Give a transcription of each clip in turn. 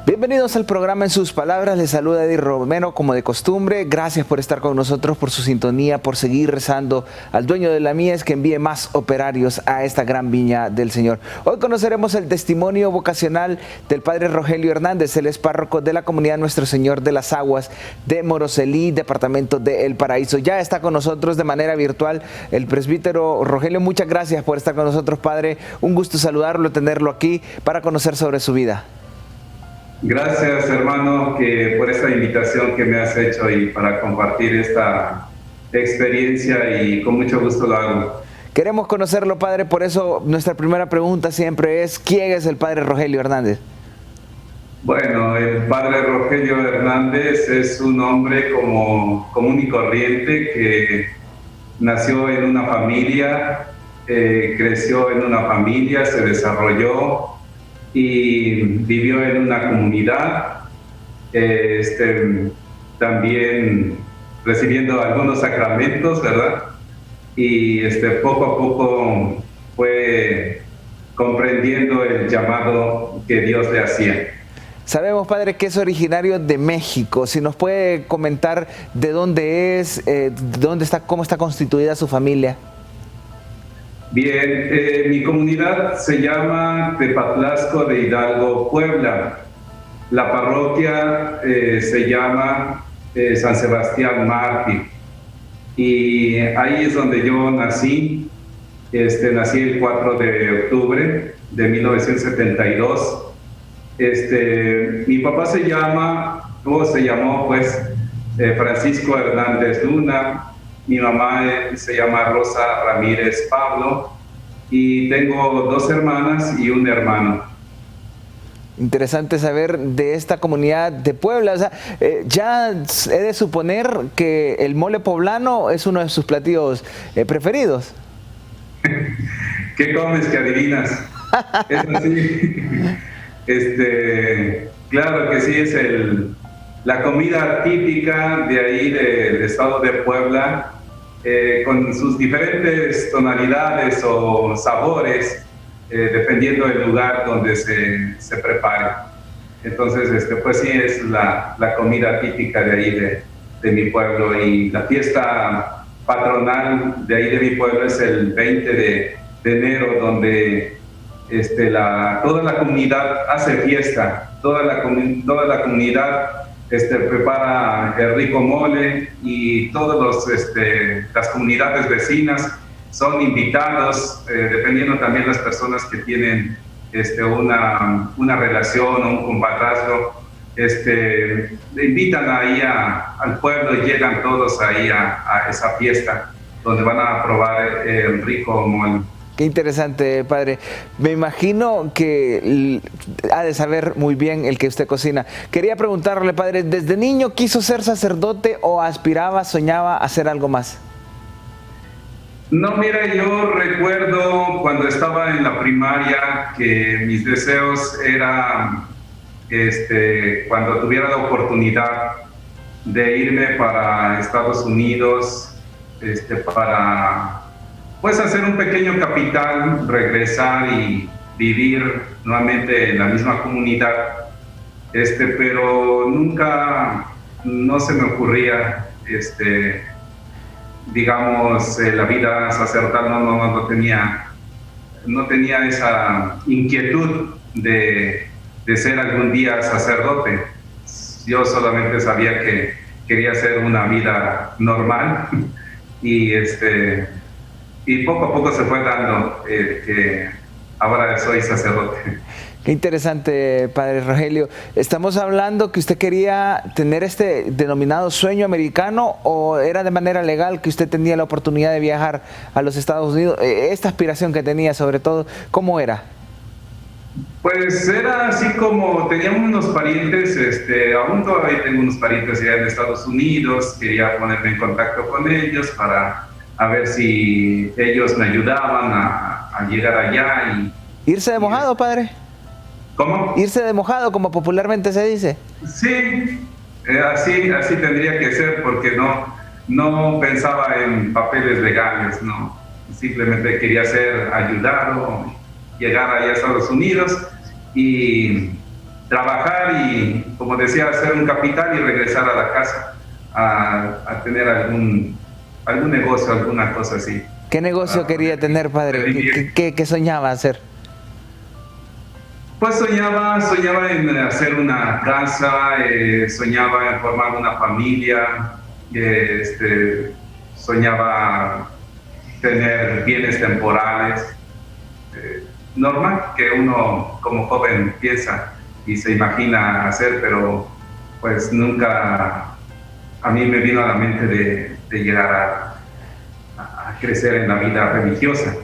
Bienvenidos al programa En Sus Palabras. Les saluda Eddie Romero como de costumbre. Gracias por estar con nosotros, por su sintonía, por seguir rezando al dueño de la mies que envíe más operarios a esta gran viña del Señor. Hoy conoceremos el testimonio vocacional del padre Rogelio Hernández. Él es párroco de la comunidad Nuestro Señor de las Aguas de Moroselí, departamento de El Paraíso. Ya está con nosotros de manera virtual el presbítero Rogelio. Muchas gracias por estar con nosotros, padre. Un gusto saludarlo, tenerlo aquí para conocer sobre su vida. Gracias, hermano, por esta invitación que me has hecho y para compartir esta experiencia, y con mucho gusto lo hago. Queremos conocerlo, padre, por eso nuestra primera pregunta siempre es: ¿quién es el padre Rogelio Hernández? Bueno, el padre Rogelio Hernández es un hombre común y corriente que nació en una familia, creció en una familia, se desarrolló y vivió en una comunidad, también recibiendo algunos sacramentos, ¿verdad? Y poco a poco fue comprendiendo el llamado que Dios le hacía. Sabemos, padre, que es originario de México. Si nos puede comentar de dónde es, dónde está, cómo está constituida su familia. Bien, mi comunidad se llama Tepatlasco de Hidalgo, Puebla. La parroquia se llama San Sebastián Mártir. Y ahí es donde yo nací. Nací el 4 de octubre de 1972. Mi papá se llamó Francisco Hernández Luna. Mi mamá se llama Rosa Ramírez Pablo, y tengo 2 hermanas y un hermano. Interesante saber de esta comunidad de Puebla. O sea, ya he de suponer que el mole poblano es uno de sus platillos preferidos. ¿Qué comes que adivinas? Es así. Claro que sí, es la comida típica de ahí del estado de Puebla, con sus diferentes tonalidades o sabores, dependiendo del lugar donde se prepare. Entonces, pues sí, es la comida típica de ahí de mi pueblo. Y la fiesta patronal de ahí de mi pueblo es el 20 de enero, donde toda la comunidad hace fiesta, toda la comunidad prepara el rico mole, y todas las comunidades vecinas son invitados, dependiendo también las personas que tienen una relación o un compadrazgo, le invitan ahí al pueblo, y llegan todos ahí a esa fiesta donde van a probar el rico mole. Qué interesante, padre. Me imagino que ha de saber muy bien el que usted cocina. Quería preguntarle, padre, ¿desde niño quiso ser sacerdote o aspiraba, soñaba hacer algo más? No, mira, yo recuerdo cuando estaba en la primaria que mis deseos eran, cuando tuviera la oportunidad de irme para Estados Unidos, para hacer un pequeño capital, regresar y vivir nuevamente en la misma comunidad, pero nunca, no se me ocurría, la vida sacerdotal, no tenía esa inquietud de ser algún día sacerdote. Yo solamente sabía que quería hacer una vida normal, y poco a poco se fue dando que ahora soy sacerdote. Qué interesante, padre Rogelio. ¿Estamos hablando que usted quería tener este denominado sueño americano, o era de manera legal que usted tenía la oportunidad de viajar a los Estados Unidos? Esta aspiración que tenía, sobre todo, ¿cómo era? Pues era así como teníamos unos parientes, aún todavía tengo unos parientes allá en Estados Unidos. Quería ponerme en contacto con ellos para a ver si ellos me ayudaban a llegar allá. ¿Irse de mojado, padre? ¿Cómo? ¿Irse de mojado, como popularmente se dice? Sí, así tendría que ser, porque no pensaba en papeles legales, no. Simplemente quería ser ayudado, llegar allá a Estados Unidos y trabajar y, como decía, hacer un capital y regresar a la casa a tener algún negocio, alguna cosa así. ¿Qué negocio quería tener, padre? ¿Qué soñaba hacer? Pues soñaba en hacer una casa, soñaba en formar una familia, soñaba tener bienes temporales, normal que uno como joven piensa y se imagina hacer, pero pues nunca a mí me vino a la mente de llegar a crecer en la vida religiosa.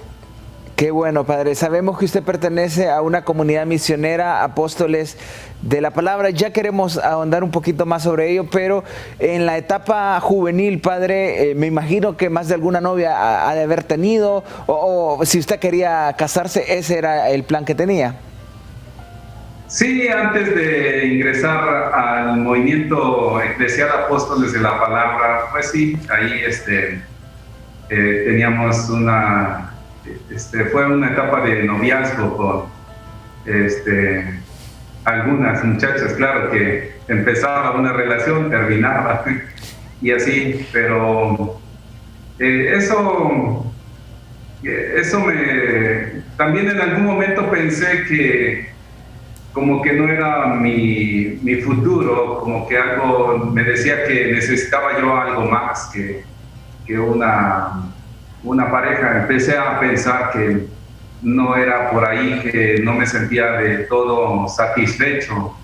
Qué bueno, padre. Sabemos que usted pertenece a una comunidad misionera, Apóstoles de la Palabra. Ya queremos ahondar un poquito más sobre ello, pero en la etapa juvenil, padre, me imagino que más de alguna novia ha de haber tenido, o si usted quería casarse, ese era el plan que tenía. Sí, antes de ingresar al movimiento eclesial Apóstoles de la Palabra, pues sí, ahí teníamos fue una etapa de noviazgo con algunas muchachas, claro que empezaba una relación, terminaba y así, pero eso también en algún momento pensé que como que no era mi futuro, como que algo me decía que necesitaba yo algo más que una pareja. Empecé a pensar que no era por ahí, que no me sentía de todo satisfecho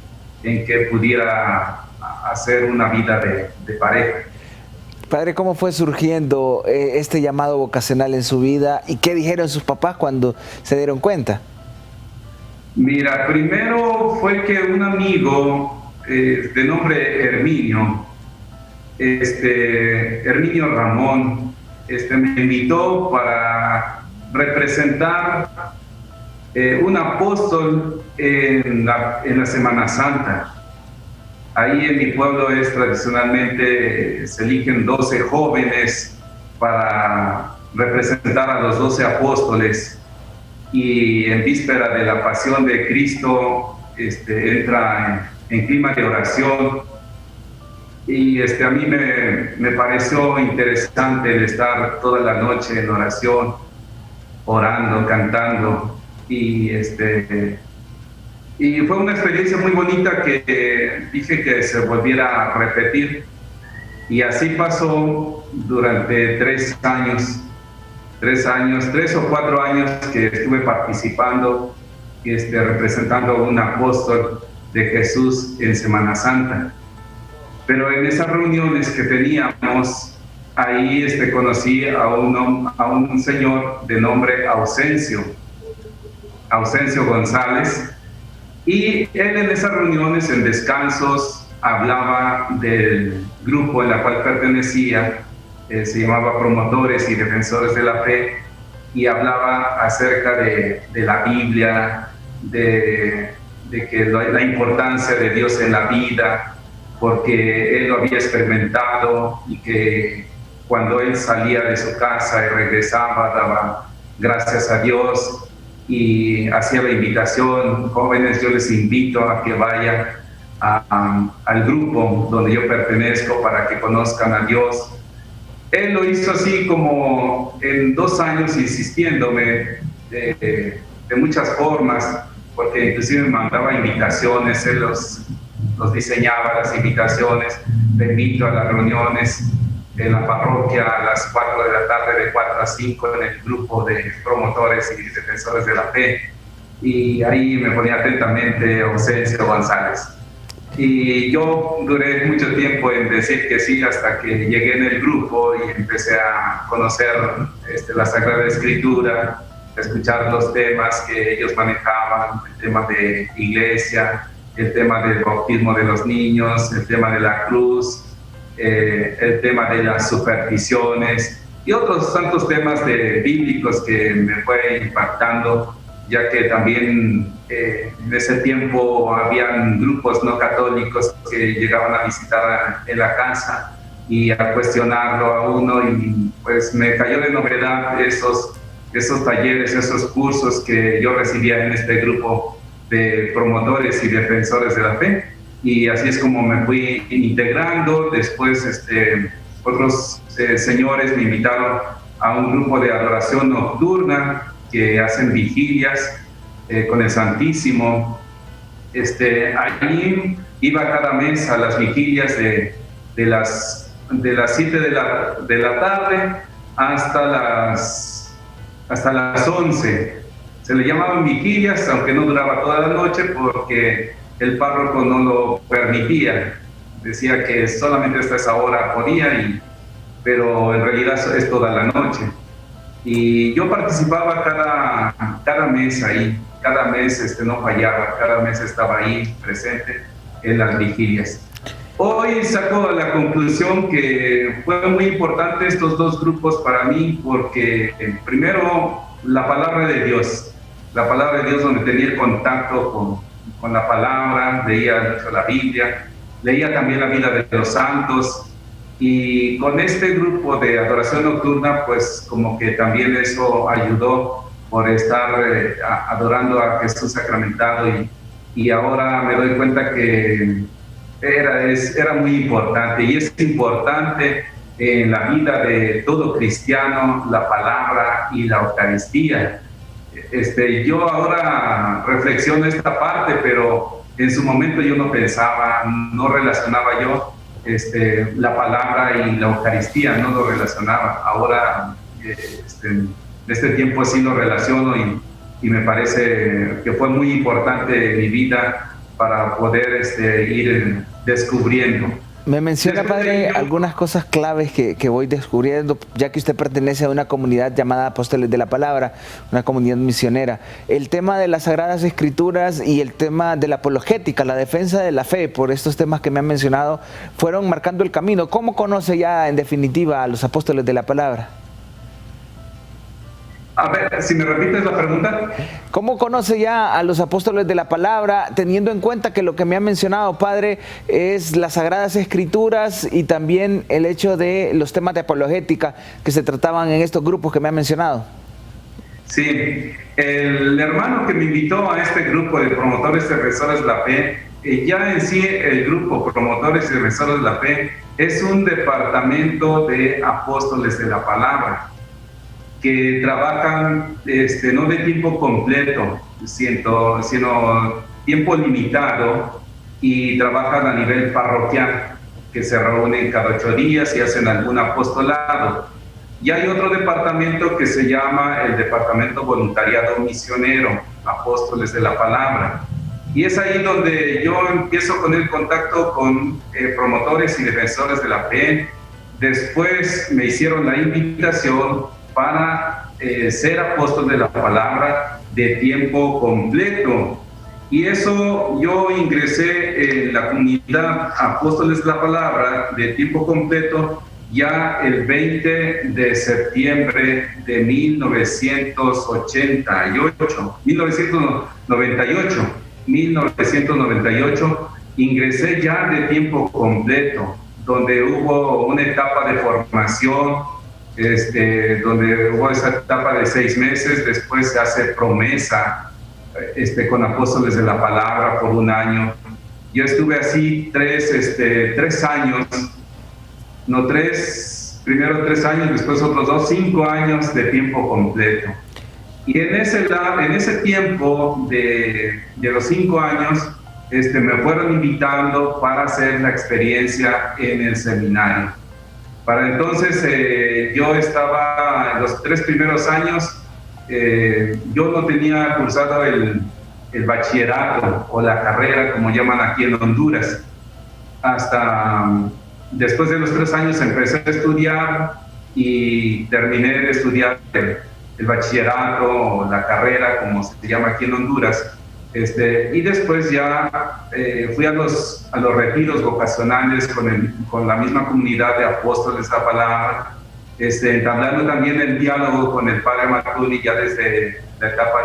en que pudiera hacer una vida de pareja. Padre, ¿cómo fue surgiendo este llamado vocacional en su vida y qué dijeron sus papás cuando se dieron cuenta? Mira, primero fue que un amigo de nombre Herminio, Herminio Ramón, me invitó para representar un apóstol en la Semana Santa. Ahí en mi pueblo tradicionalmente se eligen 12 jóvenes para representar a los 12 apóstoles, y en víspera de la pasión de Cristo entra en clima de oración. Y a mí me pareció interesante el estar toda la noche en oración, orando, cantando, y fue una experiencia muy bonita que dije que se volviera a repetir, y así pasó durante 3 o 4 años que estuve participando, representando a un apóstol de Jesús en Semana Santa. Pero en esas reuniones que teníamos, ahí conocí a un señor de nombre Ausencio González, y él en esas reuniones, en descansos, hablaba del grupo en la cual pertenecía, se llamaba Promotores y Defensores de la Fe, y hablaba acerca de la Biblia, de que la importancia de Dios en la vida, porque él lo había experimentado, y que cuando él salía de su casa y regresaba, daba gracias a Dios y hacía la invitación: jóvenes, yo les invito a que vayan al grupo donde yo pertenezco para que conozcan a Dios. Él lo hizo así como en 2 años, insistiéndome de muchas formas, porque inclusive me mandaba invitaciones, él los diseñaba, las invitaciones. Te invito a las reuniones en la parroquia a las 4 de la tarde, de 4 a 5, en el grupo de Promotores y Defensores de la Fe, y ahí me ponía atentamente Ausencio González. Y yo duré mucho tiempo en decir que sí, hasta que llegué en el grupo y empecé a conocer la Sagrada Escritura, a escuchar los temas que ellos manejaban, el tema de iglesia, el tema del bautismo de los niños, el tema de la cruz, el tema de las supersticiones y otros tantos temas bíblicos que me fue impactando, ya que también en ese tiempo habían grupos no católicos que llegaban a visitar en la casa y a cuestionarlo a uno, y pues me cayó de novedad esos talleres, esos cursos que yo recibía en este grupo de promotores y defensores de la fe, y así es como me fui integrando. Después otros señores me invitaron a un grupo de adoración nocturna que hacen vigilias con el Santísimo. Allí iba cada mes a las vigilias de las 7 de la tarde hasta las 11. Se le llamaban vigilias, aunque no duraba toda la noche, porque el párroco no lo permitía. Decía que solamente hasta esa hora podía, pero en realidad es toda la noche. Y yo participaba cada mes ahí, cada mes no fallaba, cada mes estaba ahí presente en las vigilias. Hoy saco la conclusión que fue muy importante estos dos grupos para mí, porque primero la palabra de Dios donde tenía el contacto con la palabra, leía mucho la Biblia, leía también la vida de los santos, y con este grupo de adoración nocturna pues como que también eso ayudó por estar adorando a Jesús sacramentado, y ahora me doy cuenta que era muy importante, y es importante en la vida de todo cristiano la palabra y la Eucaristía. Yo ahora reflexiono esta parte, pero en su momento yo no pensaba, no relacionaba yo la palabra y la Eucaristía, no lo relacionaba. Ahora, en este tiempo sí lo relaciono, y me parece que fue muy importante en mi vida para poder ir descubriendo. Me menciona, padre, algunas cosas claves que voy descubriendo, ya que usted pertenece a una comunidad llamada Apóstoles de la Palabra, una comunidad misionera. El tema de las Sagradas Escrituras y el tema de la apologética, la defensa de la fe, por estos temas que me han mencionado, fueron marcando el camino. ¿Cómo conoce ya, en definitiva, a los Apóstoles de la Palabra? A ver, si me repites la pregunta. ¿Cómo conoce ya a los Apóstoles de la Palabra, teniendo en cuenta que lo que me ha mencionado, padre, es las Sagradas Escrituras y también el hecho de los temas de apologética que se trataban en estos grupos que me ha mencionado? Sí, el hermano que me invitó a este grupo de promotores y defensores de la fe, ya en sí el grupo Promotores y Defensores de la Fe es un departamento de Apóstoles de la Palabra, que trabajan no de tiempo completo, sino tiempo limitado, y trabajan a nivel parroquial, que se reúnen cada 8 días y hacen algún apostolado. Y hay otro departamento que se llama el Departamento Voluntariado Misionero, Apóstoles de la Palabra. Y es ahí donde yo empiezo con el contacto con promotores y defensores de la fe. Después me hicieron la invitación para ser apóstol de la palabra de tiempo completo. Y eso, yo ingresé en la comunidad Apóstoles de la Palabra de tiempo completo ya el 20 de septiembre de 1998, ingresé ya de tiempo completo, donde hubo una etapa de formación, donde hubo esa etapa de 6 meses, después se hace promesa con Apóstoles de la Palabra por 1 año. Yo estuve así 3 años, primero 3 años, después otros 2, 5 años de tiempo completo. Y en ese tiempo de los 5 años, me fueron invitando para hacer la experiencia en el seminario. Para entonces, yo estaba en los 3 primeros años, yo no tenía cursado el bachillerato o la carrera, como llaman aquí en Honduras. Hasta después de los 3 años empecé a estudiar y terminé de estudiar el bachillerato o la carrera, como se llama aquí en Honduras. Y después ya fui a los retiros vocacionales con la misma comunidad de Apóstoles de la Palabra, entablando también el diálogo con el Padre Martuni ya desde la etapa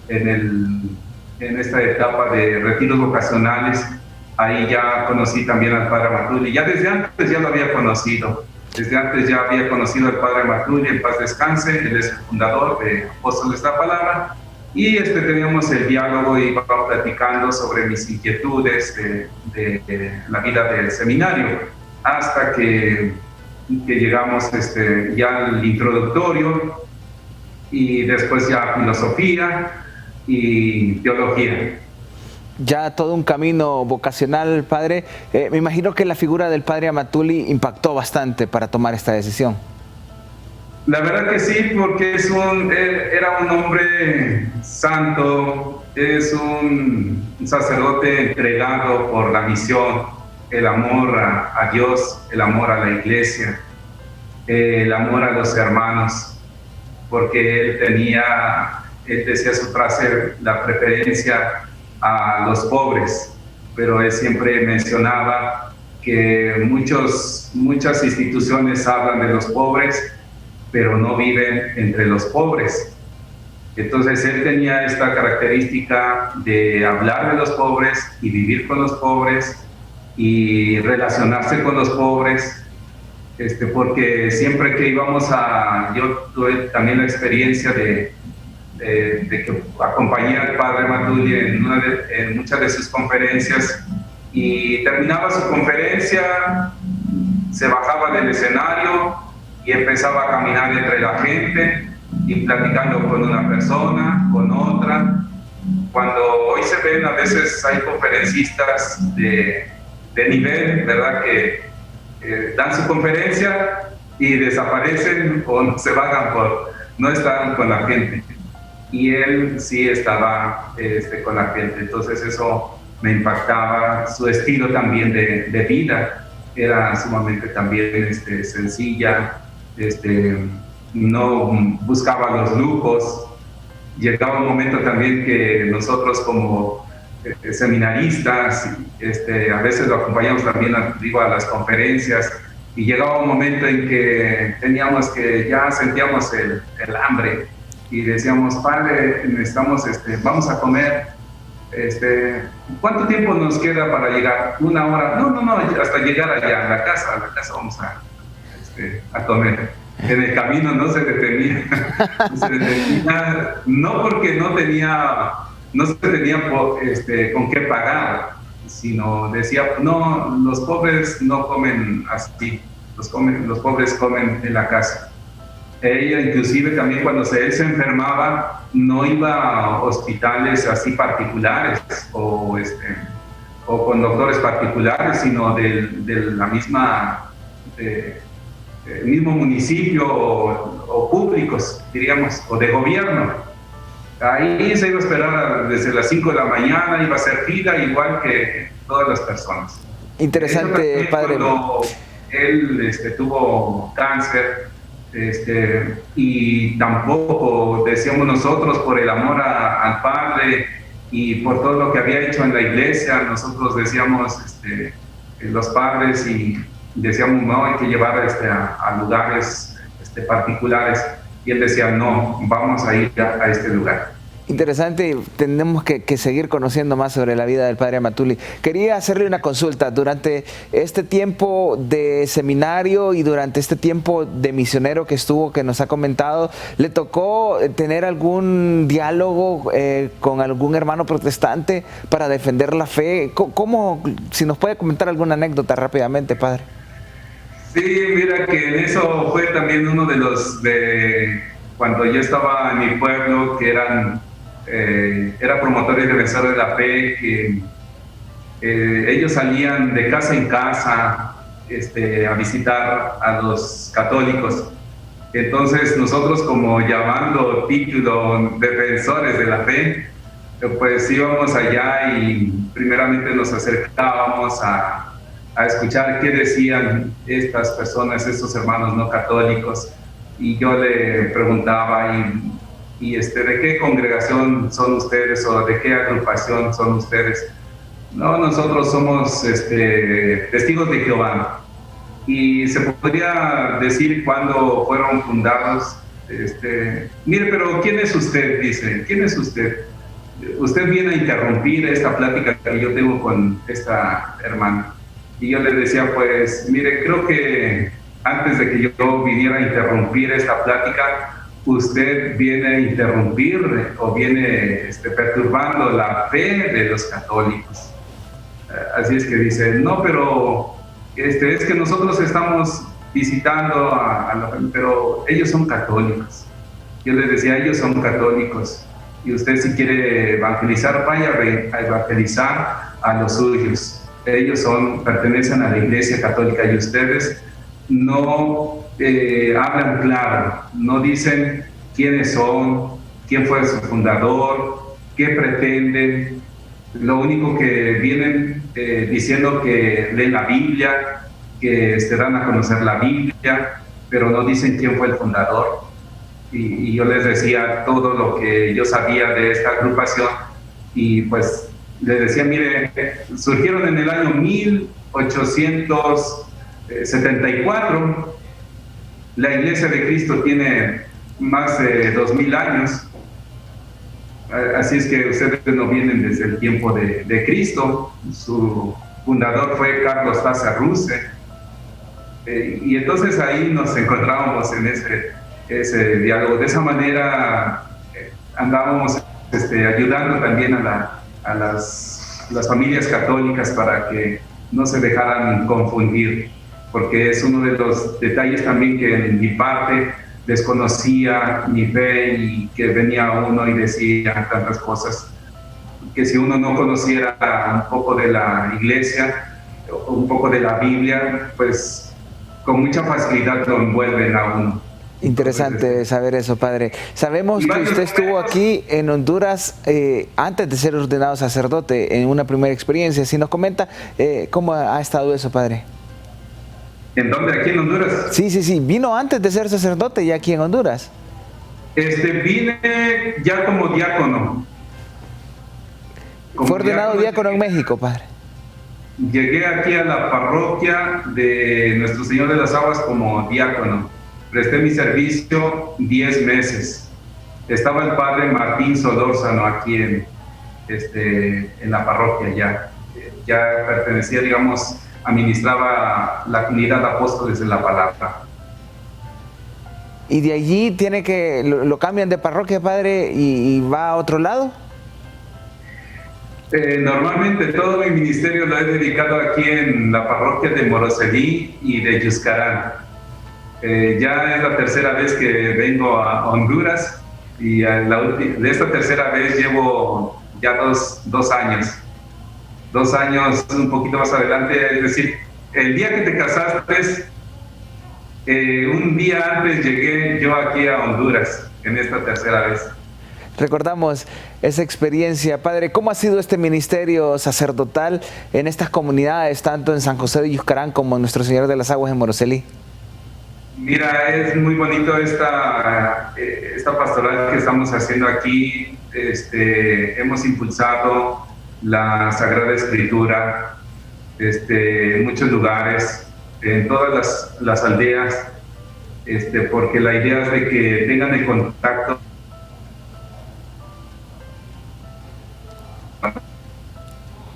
en esta etapa de retiros vocacionales. Ahí ya conocí también al Padre Martuni, ya desde antes ya lo había conocido. Desde antes ya había conocido al Padre Martuni, en paz descanse, él es el fundador de Apóstoles de la Palabra. y teníamos el diálogo y iba platicando sobre mis inquietudes de la vida del seminario, hasta que llegamos ya al introductorio y después ya filosofía y teología. Ya todo un camino vocacional, padre. Me imagino que la figura del padre Amatuli impactó bastante para tomar esta decisión. La verdad que sí, porque era un hombre santo, es un sacerdote entregado por la misión, el amor a Dios, el amor a la iglesia, el amor a los hermanos, porque él decía su frase, la preferencia a los pobres, pero él siempre mencionaba que muchas instituciones hablan de los pobres, pero no viven entre los pobres. Entonces él tenía esta característica de hablar de los pobres y vivir con los pobres y relacionarse con los pobres, porque siempre que yo tuve también la experiencia de que acompañé al padre Amatuli en muchas de sus conferencias, y terminaba su conferencia, se bajaba del escenario y empezaba a caminar entre la gente y platicando con una persona, con otra. Cuando hoy se ven, a veces hay conferencistas de nivel, ¿verdad?, que dan su conferencia y desaparecen o se vagan no estar con la gente. Y él sí estaba con la gente, entonces eso me impactaba. Su estilo también de vida era sumamente también sencilla, no buscaba los lujos. Llegaba un momento también que nosotros como seminaristas, a veces lo acompañamos también a las conferencias, y llegaba un momento en que ya sentíamos el hambre, y decíamos, padre, necesitamos, vamos a comer, ¿cuánto tiempo nos queda para llegar? 1 hora. No, hasta llegar allá a la casa vamos a comer. En el camino no se detenía, no porque no se tenía con qué pagar, sino decía, no, los pobres no comen así, los pobres comen en la casa. Ella inclusive también cuando él se enfermaba no iba a hospitales así particulares o con doctores particulares, sino de la misma el mismo municipio o públicos, diríamos, o de gobierno. Ahí se iba a esperar desde las 5 de la mañana, iba a ser fila igual que todas las personas. Interesante, padre. Cuando él tuvo cáncer, y tampoco, decíamos nosotros, por el amor al Padre y por todo lo que había hecho en la iglesia, nosotros decíamos, los padres, y decíamos, no, hay que llevar a lugares particulares, y él decía, no, vamos a ir a este lugar. Interesante, tenemos que seguir conociendo más sobre la vida del padre Amatuli. Quería hacerle una consulta. Durante este tiempo de seminario y durante este tiempo de misionero que estuvo, que nos ha comentado, ¿le tocó tener algún diálogo con algún hermano protestante para defender la fe? ¿Cómo, si nos puede comentar alguna anécdota rápidamente, padre? Sí, mira que en eso fue también uno cuando yo estaba en mi pueblo, que era promotores y defensores de la fe, que ellos salían de casa en casa a visitar a los católicos. Entonces nosotros, como llamando título defensores de la fe, pues íbamos allá y primeramente nos acercábamos a escuchar qué decían estas personas, estos hermanos no católicos, y yo le preguntaba, ¿y de qué congregación son ustedes o de qué agrupación son ustedes? No, nosotros somos testigos de Jehová. Y se podría decir cuándo fueron fundados. Mire, pero ¿quién es usted? Dice, ¿quién es usted? Usted viene a interrumpir esta plática que yo tengo con esta hermana. Y yo le decía, pues, mire, creo que antes de que yo viniera a interrumpir esta plática, usted viene a interrumpir o viene perturbando la fe de los católicos. Así es que dice, no, pero es que nosotros estamos visitando pero ellos son católicos. Yo les decía, ellos son católicos, y usted si quiere evangelizar, vaya a evangelizar a los suyos. Ellos pertenecen a la Iglesia Católica, y ustedes no hablan claro, no dicen quiénes son, quién fue su fundador, qué pretenden. Lo único que vienen diciendo que leen la Biblia, que dan a conocer la Biblia, pero no dicen quién fue el fundador. Y yo les decía todo lo que yo sabía de esta agrupación, y pues les decía, mire, surgieron en el año 1874, la Iglesia de Cristo tiene más de 2000 años, así es que ustedes no vienen desde el tiempo de Cristo. Su fundador fue Carlos Taza Ruse, y entonces ahí nos encontrábamos en ese diálogo. De esa manera andábamos ayudando también a las familias católicas para que no se dejaran confundir, porque es uno de los detalles también que en mi parte desconocía mi fe, y que venía uno y decía tantas cosas que si uno no conociera un poco de la iglesia, un poco de la Biblia, pues con mucha facilidad lo envuelven a uno. Interesante saber eso, padre. Sabemos que usted estuvo aquí en Honduras antes de ser ordenado sacerdote, en una primera experiencia. Si nos comenta cómo ha estado eso, padre. ¿En dónde? ¿Aquí en Honduras? Sí. ¿Vino antes de ser sacerdote ya aquí en Honduras? Vine ya como diácono. ¿Fue ordenado diácono en México, padre? Llegué aquí a la parroquia de Nuestro Señor de las Aguas como diácono. Presté mi servicio 10 meses. Estaba el padre Martín Solórzano aquí en la parroquia ya pertenecía, digamos, administraba la comunidad de apóstoles de la palabra. ¿Y de allí lo cambian de parroquia, padre, y va a otro lado? Normalmente todo mi ministerio lo he dedicado aquí en la parroquia de Moroselí y de Yuscarán. Ya es la tercera vez que vengo a Honduras, y de esta tercera vez llevo ya dos años. 2 años, un poquito más adelante, es decir, el día que te casaste, un día antes llegué yo aquí a Honduras, en esta tercera vez. Recordamos esa experiencia. Padre, ¿cómo ha sido este ministerio sacerdotal en estas comunidades, tanto en San José de Yuscarán como en Nuestro Señor de las Aguas en Moroselí? Mira, es muy bonito esta pastoral que estamos haciendo aquí. Hemos impulsado la Sagrada Escritura en muchos lugares, en todas las aldeas, porque la idea es de que tengan el contacto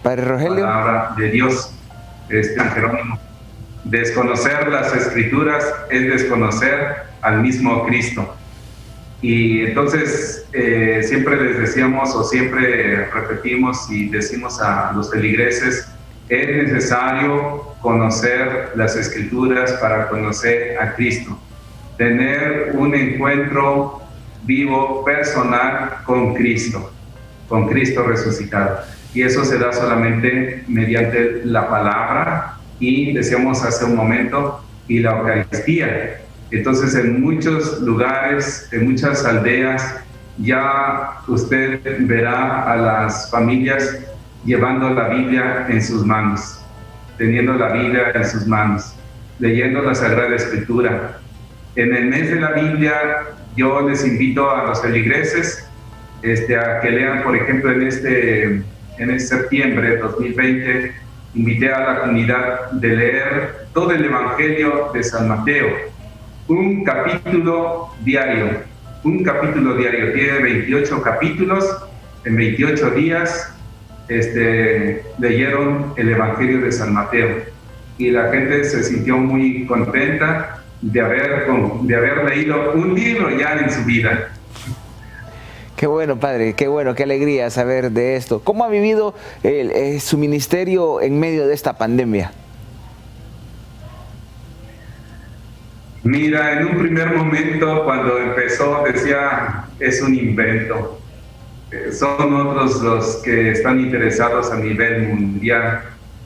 Padre Rogelio. La palabra de Dios, San Jerónimo. Desconocer las Escrituras es desconocer al mismo Cristo. Y entonces siempre les decíamos, o siempre repetimos y decimos a los feligreses, es necesario conocer las Escrituras para conocer a Cristo, tener un encuentro vivo, personal con Cristo resucitado. Y eso se da solamente mediante la palabra y, decíamos hace un momento, y la Eucaristía. Entonces, en muchos lugares, en muchas aldeas, ya usted verá a las familias llevando la Biblia en sus manos, teniendo la Biblia en sus manos, leyendo la Sagrada Escritura. En el mes de la Biblia, yo les invito a los feligreses a que lean, por ejemplo, en este septiembre de 2020, invité a la comunidad de leer todo el Evangelio de San Mateo, un capítulo diario, tiene 28 capítulos, en 28 días leyeron el Evangelio de San Mateo, y la gente se sintió muy contenta de haber leído un libro ya en su vida. Qué bueno, padre, qué bueno, qué alegría saber de esto. ¿Cómo ha vivido su ministerio en medio de esta pandemia? Mira, en un primer momento cuando empezó decía, es un invento. Son otros los que están interesados a nivel mundial,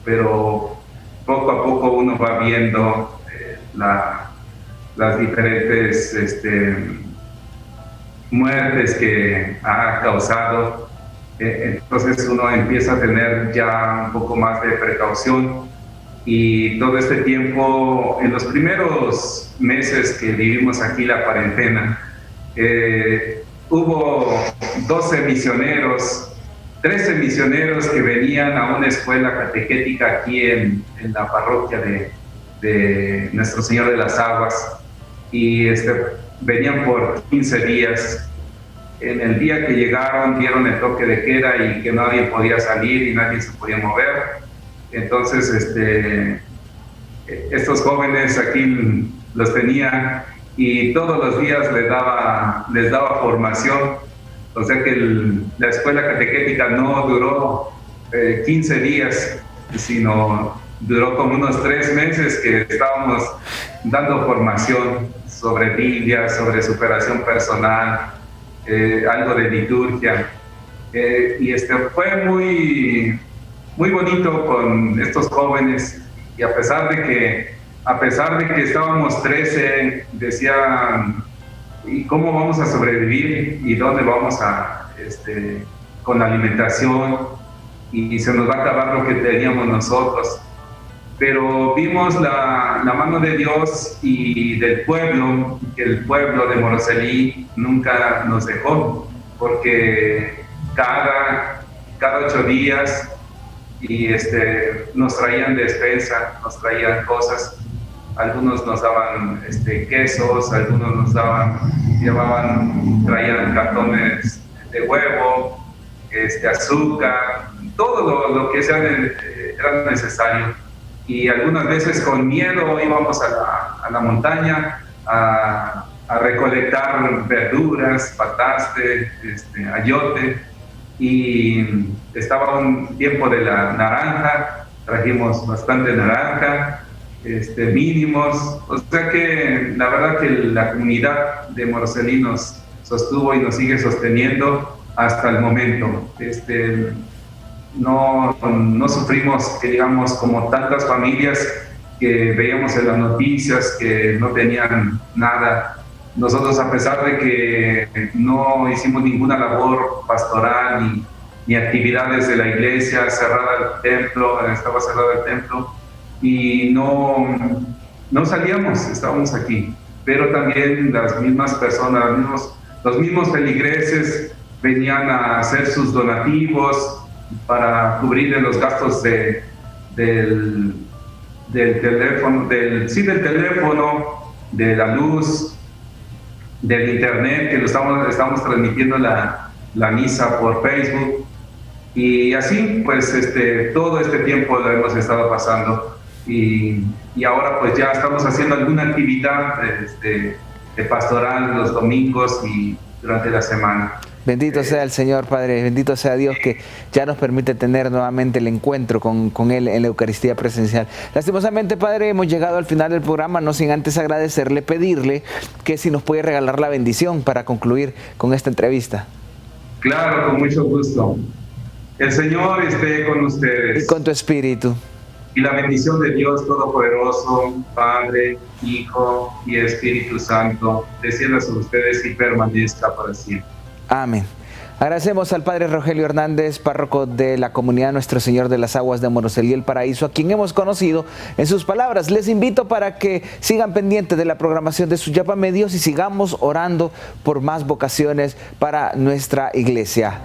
pero poco a poco uno va viendo las diferentes muertes que ha causado. Entonces uno empieza a tener ya un poco más de precaución, y todo este tiempo, en los primeros meses que vivimos aquí la cuarentena, hubo 12 misioneros, 13 misioneros que venían a una escuela catequética aquí en la parroquia de Nuestro Señor de las Aguas, y venían por 15 días. En el día que llegaron dieron el toque de queda y que nadie podía salir y nadie se podía mover. Entonces estos jóvenes aquí los tenía, y todos los días les daba formación. O sea que la escuela catequética no duró 15 días, sino duró como unos 3 meses que estábamos dando formación sobre Biblia, sobre superación personal, algo de liturgia. Y fue muy bonito con estos jóvenes, y a pesar de que estábamos 13, decían, ¿y cómo vamos a sobrevivir? ¿Y dónde vamos con la alimentación? Y se nos va a acabar lo que teníamos nosotros. Pero vimos la mano de Dios y del pueblo, que el pueblo de Moroselí nunca nos dejó, porque cada 8 días nos traían despensa, nos traían cosas. Algunos nos daban quesos, algunos traían cartones de huevo, azúcar, todo lo que era necesario. Y algunas veces con miedo íbamos a la montaña a recolectar verduras, pataste, ayote, y estaba un tiempo de la naranja, trajimos bastante naranja, mínimos. O sea que la verdad que la comunidad de Moroselí nos sostuvo y nos sigue sosteniendo hasta el momento. No sufrimos, que digamos, como tantas familias que veíamos en las noticias que no tenían nada. Nosotros, a pesar de que no hicimos ninguna labor pastoral ni actividades de la iglesia, estaba cerrado el templo, y no salíamos, estábamos aquí. Pero también las mismas personas, los mismos feligreses venían a hacer sus donativos para cubrir los gastos del teléfono, de la luz, del internet, que estamos transmitiendo la misa por Facebook. Y así, pues, todo este tiempo lo hemos estado pasando, y ahora pues ya estamos haciendo alguna actividad de pastoral los domingos y durante la semana. Bendito sea el Señor, Padre, bendito sea Dios que ya nos permite tener nuevamente el encuentro con Él en la Eucaristía presencial. Lastimosamente, Padre, hemos llegado al final del programa, no sin antes agradecerle, pedirle que si nos puede regalar la bendición para concluir con esta entrevista. Claro, con mucho gusto. El Señor esté con ustedes. Y con tu espíritu. Y la bendición de Dios Todopoderoso, Padre, Hijo y Espíritu Santo, descienda sobre ustedes y permanezca para siempre. Amén. Agradecemos al Padre Rogelio Hernández, párroco de la comunidad Nuestro Señor de las Aguas de Moroselí El Paraíso, a quien hemos conocido en sus palabras. Les invito para que sigan pendientes de la programación de Suyapa Medios y sigamos orando por más vocaciones para nuestra iglesia.